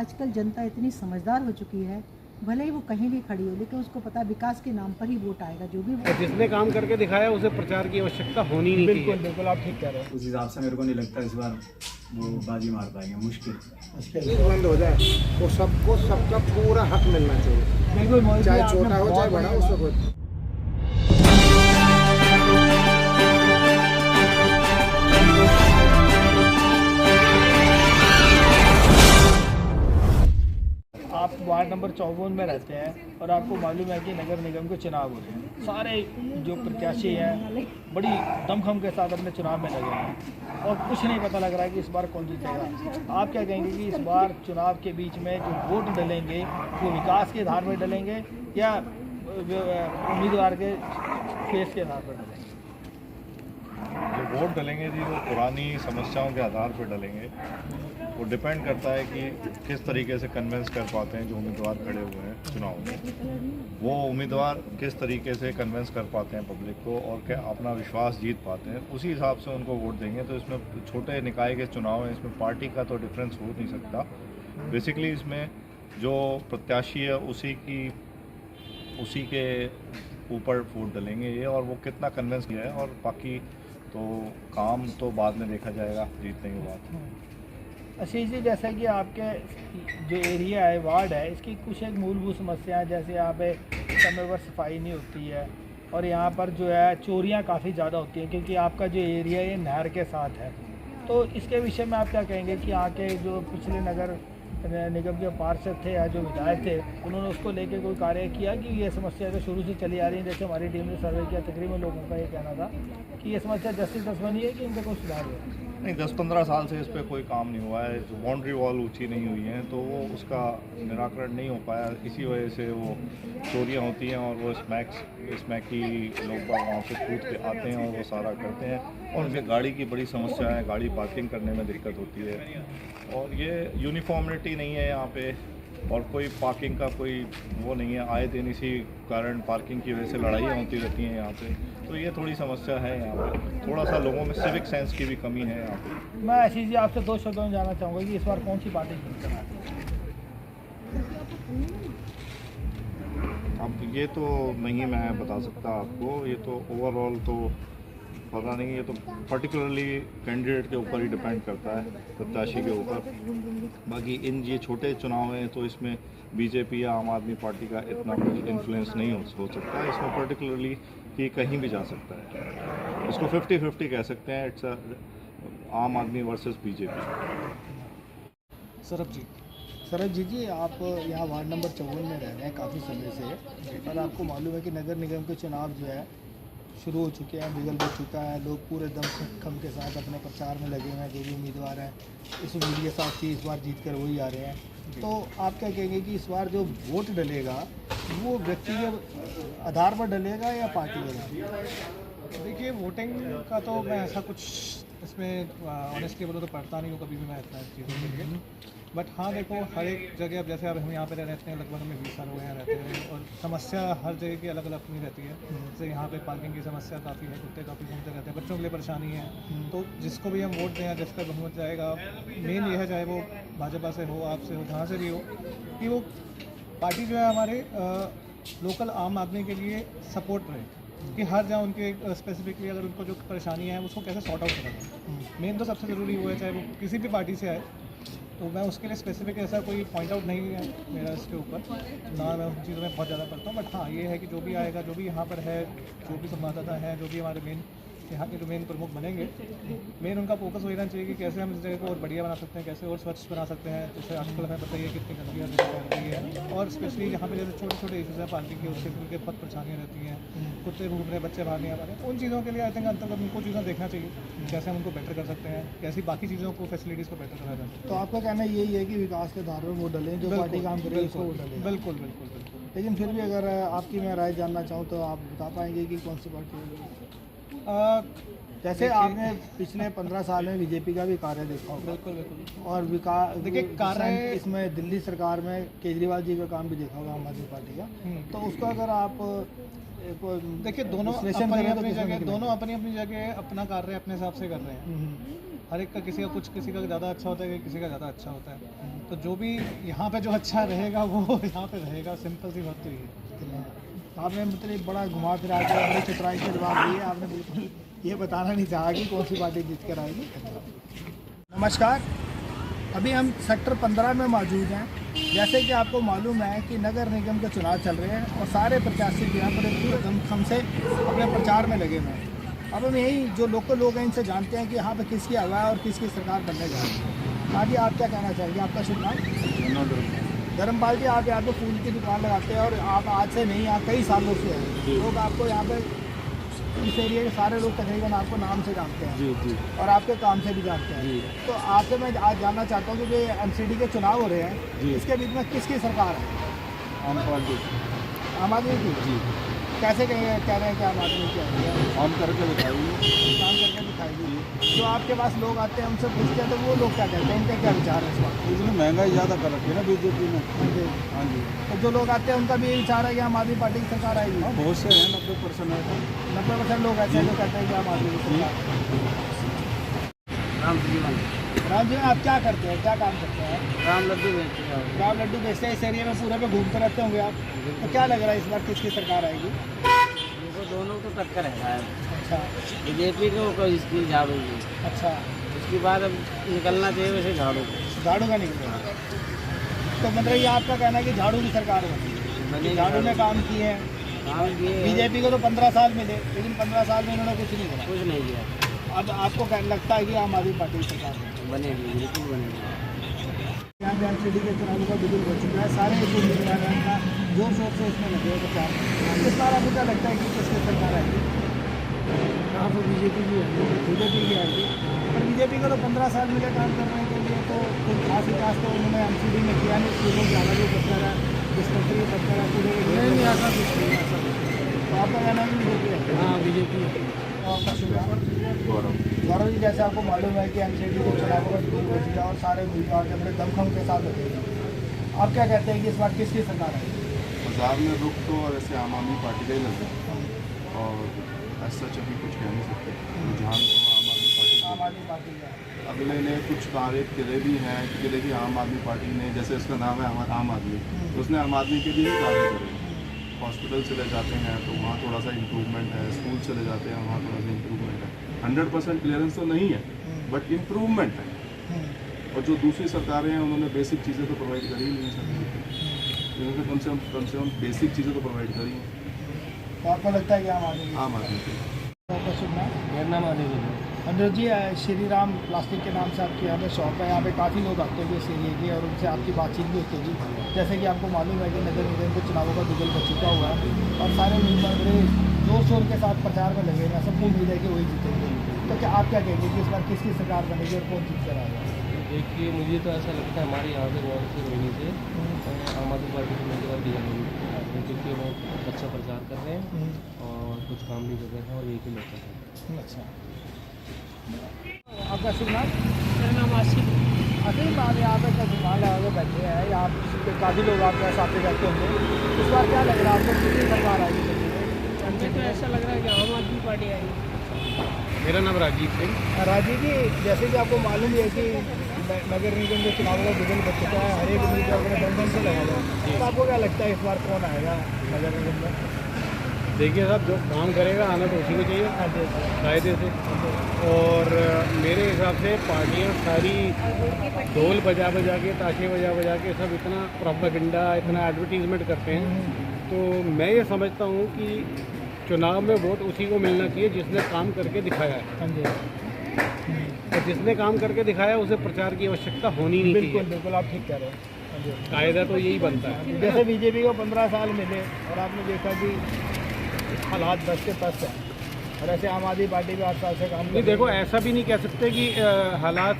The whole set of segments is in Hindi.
आजकल जनता इतनी समझदार हो चुकी है, भले ही वो कहीं भी खड़ी हो लेकिन उसको पता है विकास के नाम पर ही वोट आएगा। जो भी जिसने काम करके दिखाया उसे प्रचार की आवश्यकता होनी नहीं बिल्कुल बिल्कुल आप ठीक कह रहे हैं। उस हिसाब से मेरे को नहीं लगता इस बार वो बाजी मार पाएंगे, मुश्किल। बंद हो जाए तो सबको सबका पूरा हक मिलना चाहिए, बिल्कुल चाहे छोटा हो चाहे बड़ा हो, उसको आप वार्ड नंबर 54 में रहते हैं और आपको मालूम है कि नगर निगम के चुनाव हो रहे हैं। सारे जो प्रत्याशी हैं बड़ी दमखम के साथ अपने चुनाव में लगे हैं और कुछ नहीं पता लग रहा है कि इस बार कौन जीतेगा। आप क्या कहेंगे कि इस बार चुनाव के बीच में जो वोट डलेंगे वो विकास के आधार पर डलेंगे या उम्मीदवार के फेस के आधार पर डलेंगे? जो वोट डलेंगे जी वो पुरानी समस्याओं के आधार पर डलेंगे। वो डिपेंड करता है कि किस तरीके से कन्विंस कर पाते हैं जो उम्मीदवार खड़े हुए हैं चुनाव में, वो उम्मीदवार किस तरीके से कन्विंस कर पाते हैं पब्लिक को और क्या अपना विश्वास जीत पाते हैं, उसी हिसाब से उनको वोट देंगे। तो इसमें छोटे निकाय के चुनाव हैं, इसमें पार्टी का तो डिफरेंस हो नहीं सकता। बेसिकली इसमें जो प्रत्याशी है उसी के ऊपर वोट डलेंगे ये, और वो कितना कन्विंस किया है, और बाकी तो काम तो बाद में देखा जाएगा जीतने के बाद। आशीष जी, जैसा कि आपके जो एरिया है, वार्ड है, इसकी कुछ एक मूलभूत समस्या है, जैसे यहाँ पे समय पर सफाई नहीं होती है और यहाँ पर जो है चोरियाँ काफ़ी ज़्यादा होती हैं, क्योंकि आपका जो एरिया है नहर के साथ है। तो इसके विषय में आप क्या कहेंगे कि यहाँ के जो पिछले नगर निगम के पार्षद थे या जो विधायक थे, उन्होंने उसको लेके कोई कार्य किया कि ये समस्या तो शुरू से चली आ रही है? जैसे हमारी टीम ने सर्वे किया, तकरीबन लोगों का ये कहना था कि ये समस्या जस्टिस बनी है कि इनका कोई सुधार हुआ? नहीं, 10-15 साल से इस पर कोई काम नहीं हुआ है। जो बाउंड्री वॉल ऊंची नहीं हुई है तो वो उसका निराकरण नहीं हो पाया, इसी वजह से वो चोरियां होती हैं और वो स्मैकी लोग वहाँ से कूद के आते हैं और वो सारा करते हैं, और उनके गाड़ी की बड़ी समस्या है, गाड़ी पार्किंग करने में दिक्कत होती है, और ये यूनिफॉर्मिटी नहीं है यहाँ पे, और कोई पार्किंग का कोई वो नहीं है। आए दिन इसी कारण पार्किंग की वजह से लड़ाइयाँ होती रहती हैं यहाँ पे, तो ये थोड़ी समस्या है यहाँ पे। थोड़ा सा लोगों में सिविक सेंस की भी कमी है यहाँ पे। मैं आशीष जी आपसे 2 शब्दों में जानना चाहूँगा कि इस बार कौन सी पार्टी जीत कर आती है? अब ये तो नहीं मैं बता सकता आपको, ये तो ओवरऑल तो पता नहीं, ये तो पर्टिकुलरली कैंडिडेट के ऊपर ही डिपेंड करता है, प्रत्याशी के ऊपर। बाकी ये छोटे चुनाव हैं तो इसमें बीजेपी या आम आदमी पार्टी का इतना कुछ इन्फ्लुएंस नहीं हो सकता है। इसमें पर्टिकुलरली कि कहीं भी जा सकता है, इसको 50-50 कह सकते हैं। इट्स आम आदमी वर्सेस बीजेपी। सरब जी आप यहाँ वार्ड नंबर 54 में रह रहे हैं काफ़ी समय से, और आपको मालूम है कि नगर निगम के चुनाव जो है शुरू हो चुके हैं, बिगल हो चुका है, लोग पूरे दमखम के साथ अपने प्रचार में लगे हुए हैं। जो भी उम्मीदवार हैं इस उम्मीद के साथ ही इस बार जीत कर वही आ रहे हैं। तो आप क्या कहेंगे कि इस बार जो वोट डलेगा वो व्यक्ति के आधार पर डलेगा या पार्टी के आधार पर? देखिए, वोटिंग का तो मैं ऐसा कुछ इसमें ऑनेस्टली बोलो तो पढ़ता नहीं हूँ कभी भी मैं इतना चीज़ों के लिए, बट हाँ देखो, हर एक जगह, अब जैसे अब हम यहाँ पे रहते हैं, लगभग हमें 20 साल हो गए यहाँ रहते हैं, और समस्या हर जगह की अलग अलग अपनी रहती है। जैसे यहाँ पे पार्किंग की समस्या काफ़ी है, कुत्ते काफ़ी घूमते रहते हैं, बच्चों के लिए परेशानी है। तो जिसको भी हम वोट दें, जिस पर बहुमत जाएगा, मेन यह है, चाहे वो भाजपा से हो, आपसे हो, जहाँ से भी हो, कि वो पार्टी जो है हमारे लोकल आम आदमी के लिए सपोर्ट रहे, कि हर जहाँ उनके स्पेसिफिकली अगर उनको जो परेशानी है उसको कैसे सॉर्ट आउट करें। मेन तो सबसे ज़रूरी वो है, चाहे वो किसी भी पार्टी से आए। तो मैं उसके लिए स्पेसिफिक ऐसा कोई पॉइंट आउट नहीं है मेरा इसके ऊपर, ना मैं उन चीज़ों में बहुत ज़्यादा करता हूँ। बट हाँ, ये है कि जो भी आएगा, जो भी यहाँ पर है, जो भी संवाददाता है, जो भी हमारे मेन यहाँ के जो मेन प्रमुख बनेंगे, मेन उनका फोकस हो जाना चाहिए कि कैसे हम इस जगह को और बढ़िया बना सकते हैं, कैसे और स्वच्छ बना सकते हैं। जैसे आजकल हमें पता ही है कितनी गंदगी फैल रही है, और स्पेशली यहाँ पे जैसे छोटे छोटे इशूज़ हैं पार्किंग के, उससे उनके बहुत परेशानियाँ रहती हैं, कुत्ते घूम रहे, बच्चे बाहर नहीं आ पा रहे। उन चीज़ों के लिए आई थिंक अंतर्गत उनको चीज़ें देखना चाहिए, कैसे हम उनको बेटर कर सकते हैं, कैसी बाकी चीज़ों को, फैसिलिटीज़ को बेटर करा जाए। तो आपका कहना यही है कि विकास के आधार पर वोट डलें, जो पार्टी काम करे उसको वोट डलें? बिल्कुल बिल्कुल बिल्कुल। लेकिन फिर भी अगर आपकी मैं राय जानना चाहूँ तो आप बता पाएंगे कि कौन सी पार्टी होगी? जैसे आपने पिछले 15 साल में बीजेपी का भी कार्य देखा होगा। बिल्कुल बिल्कुल। और विकास, देखिए, कार्य इसमें दिल्ली सरकार में केजरीवाल जी का काम भी देखा होगा आम आदमी पार्टी का। तो उसको अगर आप देखिए, दोनों अपनी अपनी जगह अपना कार्य अपने हिसाब से कर रहे हैं। हर एक का किसी का ज़्यादा अच्छा होता है, किसी का ज़्यादा अच्छा होता है। तो जो भी यहाँ पे जो अच्छा रहेगा वो यहाँ पे रहेगा, सिंपल सी बात तो ये है। आपने मतलब बड़ा घुमा फिरा के बड़े चतुराई के जवाब दिए, आपने बिल्कुल ये बताना नहीं चाहा कि कौन सी पार्टी जीत कर आएगी। नमस्कार, अभी हम सेक्टर 15 में मौजूद हैं। जैसे कि आपको मालूम है कि नगर निगम के चुनाव चल रहे हैं और सारे प्रत्याशी जो हैं बड़े पूरे दमखम से अपने प्रचार में लगे हुए हैं। अब हम यही जो लोकल लोग हैं इनसे जानते हैं कि यहाँ पे किसकी हवा है और किसकी सरकार बनने जा रही है। आगे आप क्या कहना चाहेंगे? आपका शुभ नाम? धर्मपाल जी, आप यहाँ पे फूल की दुकान लगाते हैं और आप आज से नहीं, यहाँ कई सालों से हैं। लोग आपको यहाँ पे इस एरिया के सारे लोग तकरीबन आपको नाम से जानते हैं। जी जी। और आपके काम से भी जानते हैं। तो आपसे मैं आज जानना चाहता हूँ कि जो एमसीडी के चुनाव हो रहे हैं इसके बीच में किसकी सरकार है? आम पार्टी आम आदमी की। जी। कैसे कह रहे हैं कि आम आदमी की है? काम करके दिखाइए। काम करके दिखाएगी। जो आपके पास लोग आते हैं उनसे पूछते हैं तो वो लोग क्या कहते हैं, उनके क्या विचार है इस वक्त? इसमें महंगाई ज़्यादा कर रखी है ना बीजेपी ने। हाँ जी। तो जो लोग आते हैं उनका भी ये विचार है कि आम आदमी पार्टी की सरकार आएगी। हाँ, बहुत से हैं, 90% है। 90% लोग ऐसे हैं जो कहते हैं कि आम आदमी की सरकार। राम जी, आप क्या करते हैं, क्या काम करते हैं? राम लड्डू बेचते हैं। राम लड्डू बेचते हैं। इस एरिया में पूरे पे घूमते रहते होंगे आप। तो क्या लग रहा है इस बार किसकी सरकार आएगी? देखो दोनों तो टक्कर है। अच्छा बीजेपी को कोई इसकी झाड़ू की, अच्छा। उसके बाद अब निकलना चाहिए वैसे झाड़ू को। झाड़ू का निकलेगा। तो मतलब ये आपका कहना है कि झाड़ू की सरकार बनी। झाड़ू ने काम किए हैं। काम किए। बीजेपी को तो 15 साल मिले, लेकिन 15 साल में उन्होंने कुछ नहीं करा। कुछ नहीं किया। अब आपको लगता है कि आम आदमी पार्टी की सरकार बनेगी, बिल्कुल बनेगी। यहाँ पे एमसीडी के चुनाव का बिल्कुल हो चुका है। सारे का जोर शोर से इसमें लगे हुए प्रचार। इस बार आपको क्या लगता है कि किसकी सरकार आएगी? यहाँ पर बीजेपी की है। बीजेपी की आएगी। पर बीजेपी को तो 15 साल मिले काम करने के लिए, तो कोई खास विकास तो उन्होंने एमसीडी में किया नहीं। स्कूलों ज़्यादा जो बच्चा रहा, डिस्पेंसरी बच्चा रहा, पूरे नहीं ऐसा कुछ नहीं, ऐसा कुछ नहीं। तो आपका कहना है कि बीजेपी है? हाँ बीजेपी है। आपका शुक्रिया। गौरव जी, जैसे आपको मालूम है कि एमसीडी को चुनावों का बिल्कुल हो चुका है और सारे उम्मीदवार के बड़े दमखम के साथ होते हैं। आप क्या कहते हैं कि इस बार किसकी सरकार है? बाजार में रुख तो ऐसे आम आदमी पार्टी का ही लगता है और ऐसा सच अभी कुछ कह नहीं सकते। रुझान तो आम आदमी पार्टी का है। अगले ने कुछ कार्य किले भी हैं कि किले की आम आदमी पार्टी ने, जैसे उसका नाम है आम आदमी, तो उसने आम आदमी के लिए ही कार्य करे। हॉस्पिटल चले जाते हैं तो वहाँ थोड़ा सा इम्प्रूवमेंट है, स्कूल चले जाते हैं वहाँ थोड़ा सा इम्प्रूवमेंट है। 100% क्लियरेंस तो नहीं है बट इम्प्रूवमेंट है। और जो दूसरी सरकारें हैं उन्होंने बेसिक चीज़ें तो प्रोवाइड करी ही नहीं सकती। उन्होंने कम से कम बेसिक चीज़ें तो प्रोवाइड करी हैं। तो आपको लगता है कि आम आदमी की आपका शुभ नाम? मेरा नाम आदित्य है। अनुज जी, श्री राम प्लास्टिक के नाम से आपकी यहाँ पे शॉप है। यहाँ पे काफ़ी लोग आते हैं इस एरिए के और उनसे आपकी बातचीत भी होती होगी। जैसे कि आपको मालूम है कि नगर निगम के चुनावों का बिगुल बच चुका हुआ है और सारे उम्मीदवार बड़े जोर शोर के साथ प्रचार में लगे हैं। सबको उम्मीद है कि वही जीतेंगे। तो क्या आप क्या कहेंगे कि इस बार किसकी सरकार बनेगी और कौन जीत कर आएगा? देखिए, मुझे तो ऐसा लगता है हमारे यहाँ से बहुत से महीने से आम आदमी पार्टी की उम्मीदवार दी जाएगी, क्योंकि वो अच्छा प्रचार कर रहे हैं और कुछ काम भी कर रहे हैं और एक ही मौका है। अच्छा, आपका शुभ नाम? मेरा नाम आसिफ। असीम, आप यहाँ पे दुकान लगा के बैठे हैं, यहाँ पे काफ़ी लोग आपके साथ रहते होंगे। इस बार क्या लग रहा है आपको, कितनी सरकार आएगी? मुझे तो ऐसा लग रहा है कि आम आदमी पार्टी आएगी। मेरा नाम राजीव सिंह। राजीव जी, जैसे कि आपको मालूम है कि नगर निगम के चुनाव का बिगुल बच चुका है, हर एक उम्मीदवार अपने दम से लगा हुआ है। तो आपको क्या लगता है इस बार कौन आएगा नगर निगम में? देखिए साहब, जो काम करेगा आना तो उसी को चाहिए कायदे से। और मेरे हिसाब से पार्टियां सारी ढोल बजा बजा के, ताशे बजा बजा के सब इतना प्रोपेगेंडा, इतना एडवर्टीजमेंट करते हैं। तो मैं ये समझता हूँ कि चुनाव में वोट उसी को मिलना चाहिए जिसने काम करके दिखाया है। और जिसने काम करके दिखाया उसे प्रचार की आवश्यकता होनी नहीं चाहिए। बिल्कुल बिल्कुल, आप ठीक कह रहे हैं। कायदा तो यही बनता है। जैसे बीजेपी को 15 साल मिले और आपने देखा कि हालात बस के पास है, और ऐसे आम आदमी पार्टी भी 8 साल से काम नहीं, देखो ऐसा भी नहीं कह सकते कि हालात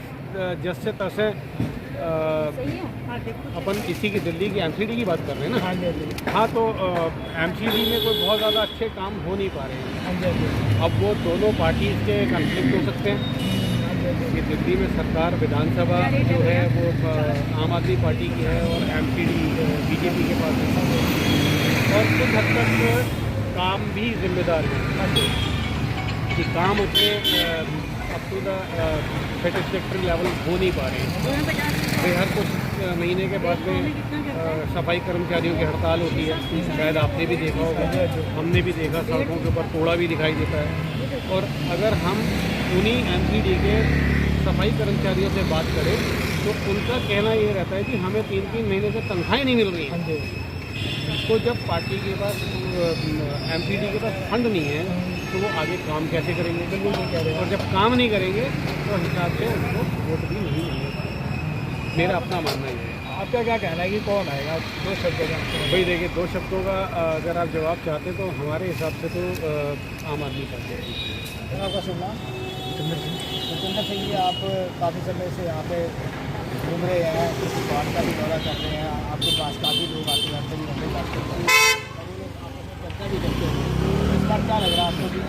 जस से तस है। अपन इसी की दिल्ली की एमसीडी की बात कर रहे हैं ना। हाँ जी। हाँ, तो एमसीडी में कोई बहुत ज़्यादा अच्छे काम हो नहीं पा रहे हैं। हाँ जी। अब वो दोनों पार्टीज के कन्फ्लिक्ट हो सकते हैं कि दिल्ली में सरकार, विधानसभा जो है वो आम आदमी पार्टी की है और एमसीडी बीजेपी के पास है। और कुछ हद तक काम भी जिम्मेदार है कि काम उतने up to the satisfactory level हो नहीं पा रहे हैं। हर कुछ महीने के बाद में सफाई कर्मचारियों की हड़ताल होती है, शायद आपने भी देखा होगा, हमने भी देखा, सड़कों के ऊपर कूड़ा भी दिखाई देता है। और अगर हम उन्हीं MCD के सफाई कर्मचारियों से बात करें तो उनका कहना ये रहता है कि हमें 3-3 महीने से तनख्वाहें नहीं मिल रही हैं। तो जब पार्टी के पास MCD के पास फंड नहीं है तो वो आगे काम कैसे करेंगे? बिल्कुल नहीं कह रहे। और जब काम नहीं करेंगे तो हिसाब से उनको वोट भी नहीं मिलेगा। मेरा अपना मानना ये है। आपका क्या कहना है कि कौन आएगा? 2 शब्दों का भाई देखिए, 2 शब्दों का अगर आप जवाब चाहते तो हमारे हिसाब से तो आम आदमी पार्टी है। आपका सुनना जितेंद्र सिंह जी, आप काफ़ी समय से यहाँ पे घूम रहे हैं, किसी बात का भी दौरा कर रहे हैं, आपके पास काफ़ी लोग आते जाते भी हमने बात करते हैं और वो लोग आपस में चर्चा भी करते हैं। इस बार क्या लग रहा है आपको कि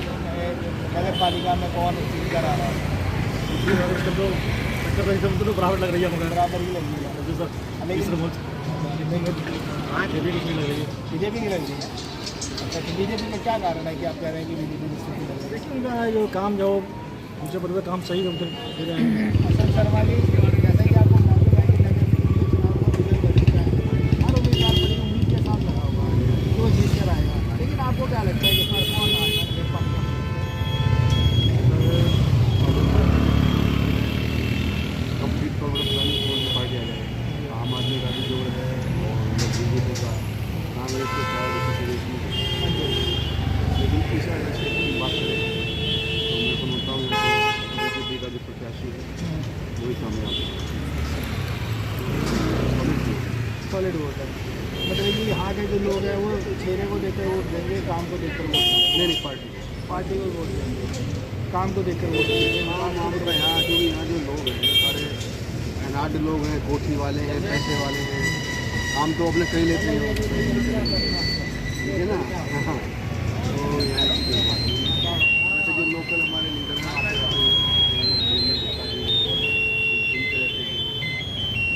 नगर पालिका में कौन जीत कर आ रहा है? तो बराबर लग रही है मगर बराबर ही लग रही है, बीजेपी की लग रही है। अच्छा, तो बीजेपी में क्या कारण है कि आप कह रहे हैं कि बीजेपी की स्थिति लग रही है? उनका जो काम जो मुझे पता काम सही है। अशोक शर्मा जी, जैसे कि आपको मालूम है कि नगर निगम के चुनाव को बिगड़ कर चुका है, हर उम्मीदवार बड़ी उम्मीद के साथ लगा हुआ है तो जीत कर आएगा, लेकिन आपको क्या लगता है कि इस बार कौन आएगा नगर पालिका में? कंप्लीट कौन सी पार्टी आ जाएगी? आम आदमी का भी जोर है और बीजेपी का, कांग्रेस के साथ लेकिन इस बात करें तो मैं तो मानता हूँ बीजेपी का जो प्रत्याशी है वही कामयाब सॉलिड वोट है, मतलब कि यहाँ के जो लोग हैं वो चेहरे को देखकर वोट देंगे, काम को देखकर वोट देंगे? नहीं, पार्टी को वोट देंगे, काम को देखकर वोट देंगे। यहाँ जो लोग हैं सारे अनाज लोग हैं, कोठी वाले हैं, पैसे वाले हैं, काम तो अपने कई लेते हैं, ठीक है ना। हाँ, तो यहाँ वैसे जो लोकल हमारे लीडर हैं आते रहते हैं,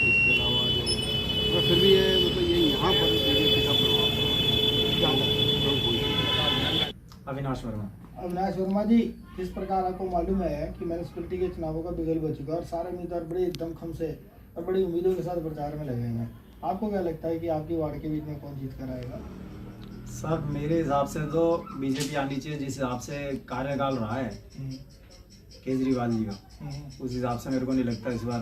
इसके अलावा जो फिर भी है मतलब ये यहाँ पर बीजेपी का प्रभाव अविनाश वर्मा। अविनाश वर्मा जी, इस प्रकार आपको मालूम है कि म्यूनसिपलिटी के चुनावों का बिगल बच चुका है और सारे उम्मीदवार बड़े दमखम से और बड़ी उम्मीदों के साथ प्रचार में लगे हैं। आपको क्या लगता है कि आपकी वार्ड के बीच में कौन जीत कर आएगा? सर मेरे हिसाब से तो बीजेपी आनी चाहिए, जिस हिसाब से कार्यकाल रहा है केजरीवाल जी का, उस हिसाब से मेरे को नहीं लगता इस बार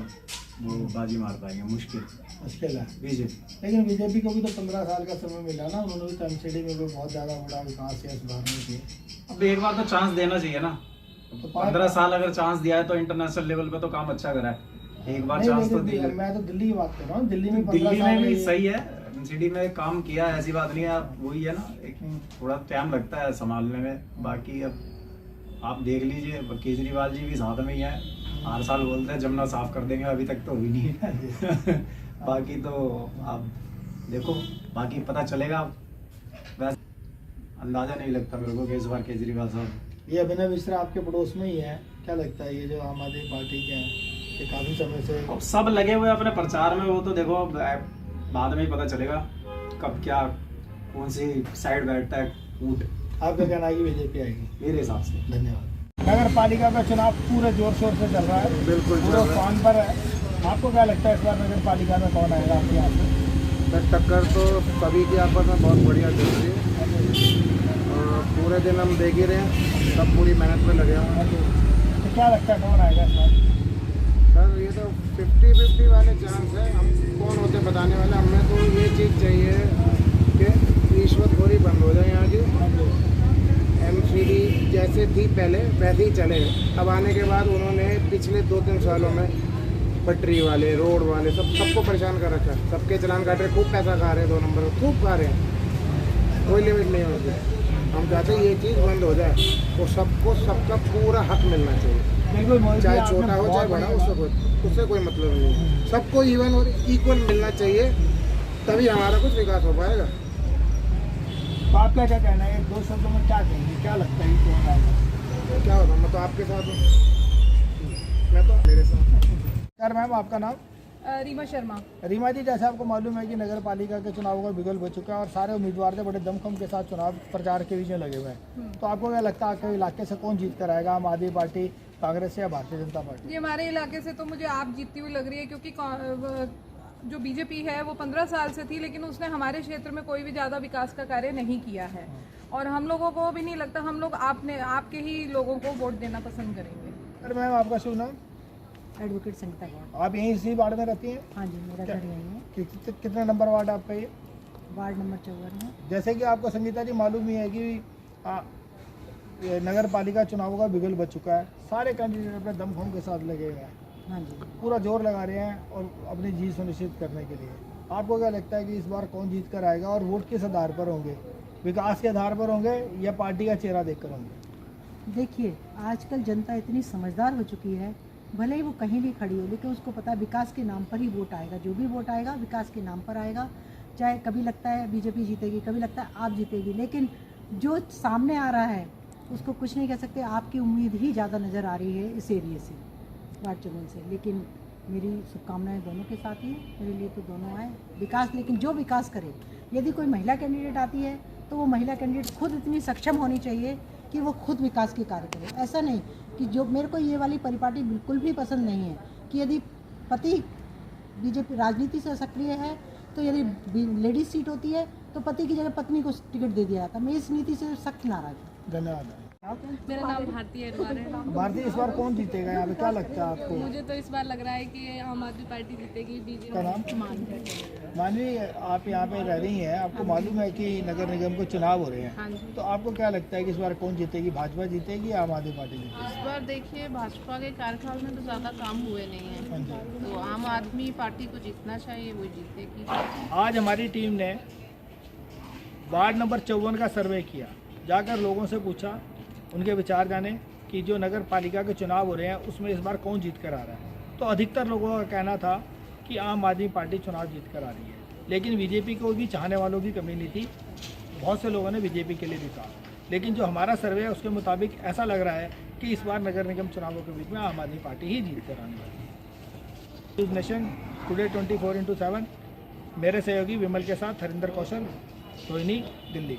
वो बाजी मार पाएंगे। मुश्किल है बीजेपी। लेकिन बीजेपी को भी तो 15 साल का समय मिला ना, उन्होंने भी तो MCD में भी बहुत ज़्यादा बड़ा विकास या सुधारने की। अब एक बार तो चांस देना चाहिए ना, तो 15 साल अगर चांस दिया है तो इंटरनेशनल लेवल पे तो काम अच्छा करा है, एक बार चांस तो दिया। मैं तो दिल्ली की बात कर रहा हूँ, दिल्ली में भी सही है, MCD में काम किया है, ऐसी बात नहीं है। अब वही है ना, एक थोड़ा टाइम लगता है संभालने में। बाकी अब आप देख लीजिए, केजरीवाल जी भी साथ में ही है, हर साल बोलते हैं जमुना साफ कर देंगे, अभी तक तो हुई नहीं है। बाकी तो आप देखो, बाकी पता चलेगा। वैसे अंदाजा नहीं लगता मेरे को कि इस बार केजरीवाल साहब। ये अभिनव मिश्रा आपके पड़ोस में ही है, क्या लगता है ये जो आम आदमी पार्टी के हैं, ये काफ़ी समय से अब सब लगे हुए अपने प्रचार में, वो तो देखो बाद में ही पता चलेगा कब क्या कौन सी साइड बैठता है ऊँट। आपका कहना है कि बीजेपी आएगी? मेरे हिसाब से। धन्यवाद। नगर पालिका का चुनाव पूरे जोर शोर से चल रहा है, बिल्कुल पूरा फान पर है। आपको क्या लगता है इस बार नगर पालिका में कौन आएगा आपके यहाँ से? टक्कर तो सभी की आपस में बहुत बढ़िया चल रही है और पूरे दिन हम देख ही रहे हैं, सब पूरी मेहनत में लगे हुए हैं। तो क्या लगता है कौन आएगा इस बार? सर ये तो 50-50 वाले चांस है, हम कौन होते बताने वाले। हमें तो ये चीज़ चाहिए कि रिश्वतखोरी बंद हो जाए यहाँ की। MCD जैसे थी पहले वैसे ही चले, अब आने के बाद उन्होंने पिछले 2-3 सालों में पटरी वाले, रोड वाले, सबको परेशान कर रखा है। सबके चलान काट रहे, खूब पैसा खा रहे हैं, 2 नंबर खूब खा रहे हैं, कोई लिमिट नहीं होती। हम चाहते हैं ये चीज़ बंद हो जाए, तो सबको सबका पूरा हक मिलना चाहिए। बिल्कुल, चाहे छोटा हो चाहे बड़ा, उससे कोई मतलब नहीं है। सबको इवन और इक्वल मिलना चाहिए, तभी हमारा कुछ विकास हो पाएगा। तो आपका क्या कहना है? 2 शब्दों में क्या कहेंगे, क्या लगता है कि कौन आएगा? क्या होगा, मैं तो आपके साथ हूँ, मैं तो मेरे साथ। सर मैम, आपका नाम? रीमा शर्मा। रीमा जी, जैसे आपको मालूम है कि नगर पालिका के चुनाव का बिगल बच चुका है और सारे उम्मीदवार थे बड़े दमखम के साथ चुनाव प्रचार के बीच में लगे हुए हैं, तो आपको क्या लगता है आपके इलाके से कौन जीत कर आएगा? आम आदमी पार्टी, कांग्रेस या भारतीय जनता पार्टी? ये हमारे इलाके से तो मुझे आप जीतती हुई लग रही है, क्योंकि जो बीजेपी है वो 15 साल से थी, लेकिन उसने हमारे क्षेत्र में कोई भी ज़्यादा विकास का कार्य नहीं किया है और हम लोगों को भी नहीं लगता, हम लोग आपके ही लोगों को वोट देना पसंद करेंगे। अरे मैम आपका शुभ नाम? एडवोकेट संगीता गौड़। आप यहीं इसी वार्ड में रहती हैं? हाँ जी, मेरा घर यहीं है। कितना नंबर वार्ड आपका ये? वार्ड नंबर 54 है। जैसे कि आपको संगीता जी मालूम ही है कि ये नगर पालिका चुनावों का बिगुल बच चुका है, सारे कैंडिडेट अपने दमखम के साथ लगे हुए हैं, हाँ जी, पूरा जोर लगा रहे हैं और अपनी जीत सुनिश्चित करने के लिए। आपको क्या लगता है कि इस बार कौन जीत कर आएगा और वोट किस आधार पर होंगे? विकास के आधार पर होंगे या पार्टी का चेहरा देखकर होंगे? देखिए, आजकल जनता इतनी समझदार हो चुकी है, भले ही वो कहीं भी खड़ी हो, लेकिन उसको पता है विकास के नाम पर ही वोट आएगा। जो भी वोट आएगा विकास के नाम पर आएगा। चाहे कभी लगता है बीजेपी जीतेगी, कभी लगता है आप जीतेगी, लेकिन जो सामने आ रहा है उसको कुछ नहीं कह सकते। आपकी उम्मीद ही ज़्यादा नज़र आ रही है इस एरिए से, वार्ड 54 से। लेकिन मेरी शुभकामनाएं दोनों के साथ ही है, मेरे लिए तो दोनों आए विकास। लेकिन जो विकास करे, यदि कोई महिला कैंडिडेट आती है तो वो महिला कैंडिडेट खुद इतनी सक्षम होनी चाहिए कि वो खुद विकास के कार्य करे। ऐसा नहीं कि जो मेरे को ये वाली परिपाटी बिल्कुल भी पसंद नहीं है कि यदि पति बीजेपी राजनीति से सक्रिय है तो यदि लेडीज सीट होती है तो पति की जगह पत्नी को टिकट दे दिया जाता। मैं इस नीति से सख्त नाराज हूँ। धन्यवाद। मेरा नाम भारती अरवार है। भारती, इस बार कौन जीतेगा यहाँ पे, क्या लगता है आपको? मुझे तो इस बार लग रहा है कि आम आदमी पार्टी जीतेगी। क्या नाम? मानवी, आप यहाँ पे रह रही हैं, आपको मालूम है कि नगर निगम को चुनाव हो रहे हैं, हाँ जी। तो आपको क्या लगता है कि इस बार कौन जीतेगी? भाजपा जीतेगी या आम आदमी पार्टी जीतेगी? इस बार देखिए, भाजपा के कार्यकाल में तो ज़्यादा काम हुए नहीं हाँ हैं, जी। तो आम आदमी पार्टी को जीतना चाहिए, वो जीतेगी। आज हमारी टीम ने वार्ड नंबर 54 का सर्वे किया, जाकर लोगों से पूछा, उनके विचार जाने कि जो नगर पालिका के चुनाव हो रहे हैं उसमें इस बार कौन जीत कर आ रहा है। तो अधिकतर लोगों का कहना था कि आम आदमी पार्टी चुनाव जीत कर आ रही है, लेकिन बीजेपी को भी चाहने वालों की कमी नहीं थी। बहुत से लोगों ने बीजेपी के लिए भी कहा, लेकिन जो हमारा सर्वे है उसके मुताबिक ऐसा लग रहा है कि इस बार नगर निगम चुनावों के बीच में आम आदमी पार्टी ही जीत कर आने वाली है। न्यूज़ नेशन टुडे 24x7 मेरे सहयोगी विमल के साथ हरिंदर कौशल, रोहिणी, दिल्ली।